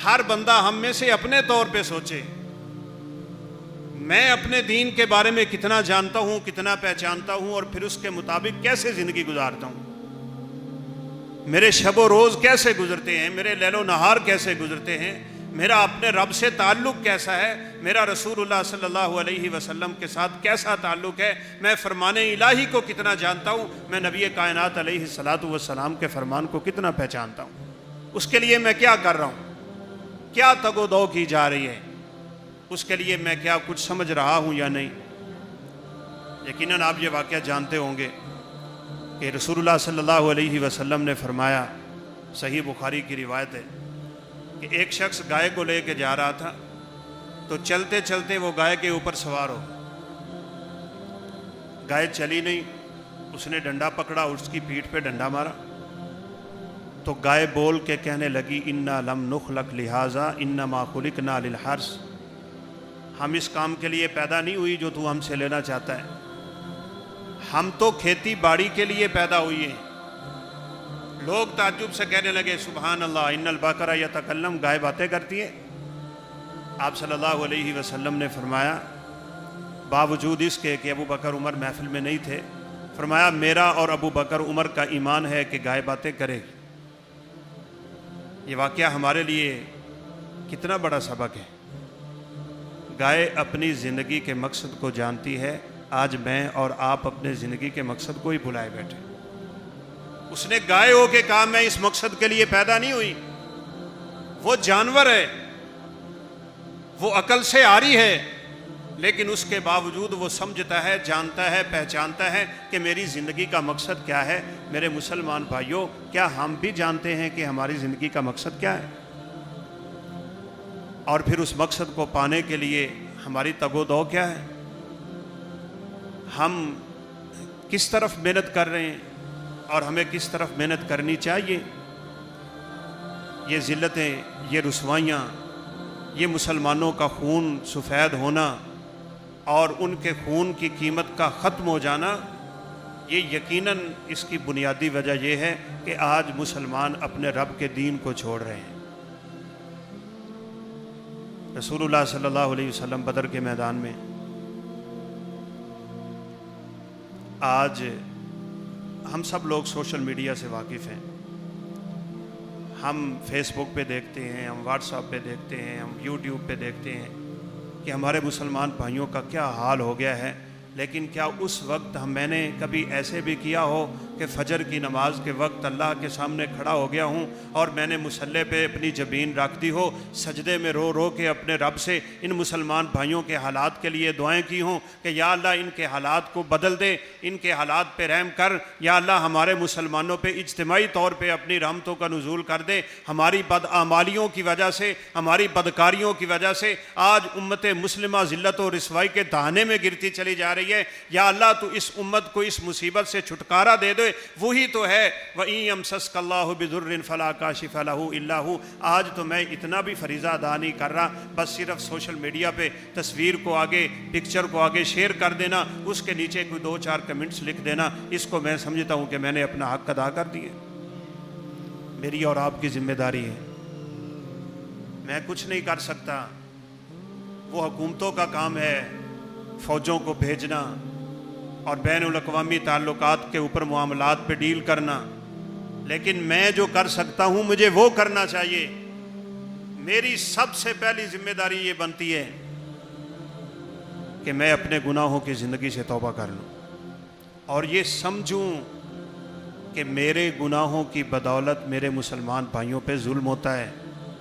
ہر بندہ ہم میں سے اپنے طور پہ سوچے، میں اپنے دین کے بارے میں کتنا جانتا ہوں، کتنا پہچانتا ہوں، اور پھر اس کے مطابق کیسے زندگی گزارتا ہوں۔ میرے شب و روز کیسے گزرتے ہیں، میرے لیل و نہار کیسے گزرتے ہیں، میرا اپنے رب سے تعلق کیسا ہے، میرا رسول اللہ صلی اللہ علیہ وسلم کے ساتھ کیسا تعلق ہے، میں فرمان الہی کو کتنا جانتا ہوں، میں نبی کائنات علیہ الصلوۃ والسلام کے فرمان کو کتنا پہچانتا ہوں، اس کے لیے میں کیا کر رہا ہوں، کیا تگ و دو کی جا رہی ہے، اس کے لیے میں کیا کچھ سمجھ رہا ہوں یا نہیں۔ یقیناً آپ یہ واقعہ جانتے ہوں گے کہ رسول اللہ صلی اللہ علیہ وسلم نے فرمایا، صحیح بخاری کی روایت ہے، کہ ایک شخص گائے کو لے کے جا رہا تھا، تو چلتے چلتے وہ گائے کے اوپر سوار ہو، گائے چلی نہیں، اس نے ڈنڈا پکڑا، اس کی پیٹھ پہ ڈنڈا مارا، تو گائے بول کے کہنے لگی، انا لم نخلق لہذا انما خلقنا للحرث، ہم اس کام کے لیے پیدا نہیں ہوئی جو تو ہم سے لینا چاہتا ہے، ہم تو کھیتی باڑی کے لیے پیدا ہوئی ہیں۔ لوگ تعجب سے کہنے لگے، سبحان اللہ، ان البقرہ یتکلم، گائے باتیں کرتی ہے۔ آپ صلی اللہ علیہ وسلم نے فرمایا، باوجود اس کے کہ ابو بکر عمر محفل میں نہیں تھے، فرمایا میرا اور ابو بکر عمر کا ایمان ہے کہ گائے باتیں کرے۔ یہ واقعہ ہمارے لیے کتنا بڑا سبق ہے۔ گائے اپنی زندگی کے مقصد کو جانتی ہے، آج میں اور آپ اپنے زندگی کے مقصد کو ہی بھلائے بیٹھے۔ اس نے گائے ہو کے کہا میں اس مقصد کے لیے پیدا نہیں ہوئی، وہ جانور ہے، وہ عقل سے عاری ہے، لیکن اس کے باوجود وہ سمجھتا ہے، جانتا ہے، پہچانتا ہے کہ میری زندگی کا مقصد کیا ہے۔ میرے مسلمان بھائیوں، کیا ہم بھی جانتے ہیں کہ ہماری زندگی کا مقصد کیا ہے؟ اور پھر اس مقصد کو پانے کے لیے ہماری تگ و دو کیا ہے؟ ہم کس طرف محنت کر رہے ہیں اور ہمیں کس طرف محنت کرنی چاہیے؟ یہ ذلتیں، یہ رسوائیاں، یہ مسلمانوں کا خون سفید ہونا اور ان کے خون کی قیمت کا ختم ہو جانا، یہ یقیناً اس کی بنیادی وجہ یہ ہے کہ آج مسلمان اپنے رب کے دین کو چھوڑ رہے ہیں۔ رسول اللہ صلی اللہ علیہ وسلم بدر کے میدان میں، آج ہم سب لوگ سوشل میڈیا سے واقف ہیں، ہم فیس بک پہ دیکھتے ہیں، ہم واٹس ایپ پہ دیکھتے ہیں، ہم یوٹیوب پہ دیکھتے ہیں کہ ہمارے مسلمان بھائیوں کا کیا حال ہو گیا ہے۔ لیکن کیا اس وقت میں نے کبھی ایسے بھی کیا ہو کہ فجر کی نماز کے وقت اللہ کے سامنے کھڑا ہو گیا ہوں اور میں نے مصلی پہ اپنی جبین رکھ دی ہو، سجدے میں رو رو کے اپنے رب سے ان مسلمان بھائیوں کے حالات کے لیے دعائیں کی ہوں کہ یا اللہ ان کے حالات کو بدل دے، ان کے حالات پہ رحم کر، یا اللہ ہمارے مسلمانوں پہ اجتماعی طور پہ اپنی رحمتوں کا نزول کر دے۔ ہماری بدعمالیوں کی وجہ سے، ہماری بدکاریوں کی وجہ سے آج امت مسلمہ ذلت و رسوائی کے دہانے میں گرتی چلی جا رہی ہے۔ یا اللہ تو اس امت کو اس مصیبت سے چھٹکارا دے دے، وہی تو ہے وَإِن يَمْسَسْكَ اللَّهُ بِضُرٍّ فَلَا كَاشِفَ لَهُ إِلَّا هُوَ۔ آج تو میں اتنا بھی فریضہ ادا نہیں کر رہا، بس صرف سوشل میڈیا پہ تصویر کو آگے، پکچر کو آگے شیئر کر دینا، اس کے نیچے کوئی 2-4 کمنٹس لکھ دینا، اس کو میں سمجھتا ہوں کہ میں نے اپنا حق ادا کر دیا۔ میری اور آپ کی ذمہ داری ہے، میں کچھ نہیں کر سکتا، وہ حکومتوں کا کام ہے فوجوں کو بھیجنا اور بین الاقوامی تعلقات کے اوپر معاملات پہ ڈیل کرنا، لیکن میں جو کر سکتا ہوں مجھے وہ کرنا چاہیے۔ میری سب سے پہلی ذمہ داری یہ بنتی ہے کہ میں اپنے گناہوں کی زندگی سے توبہ کر لوں اور یہ سمجھوں کہ میرے گناہوں کی بدولت میرے مسلمان بھائیوں پہ ظلم ہوتا ہے۔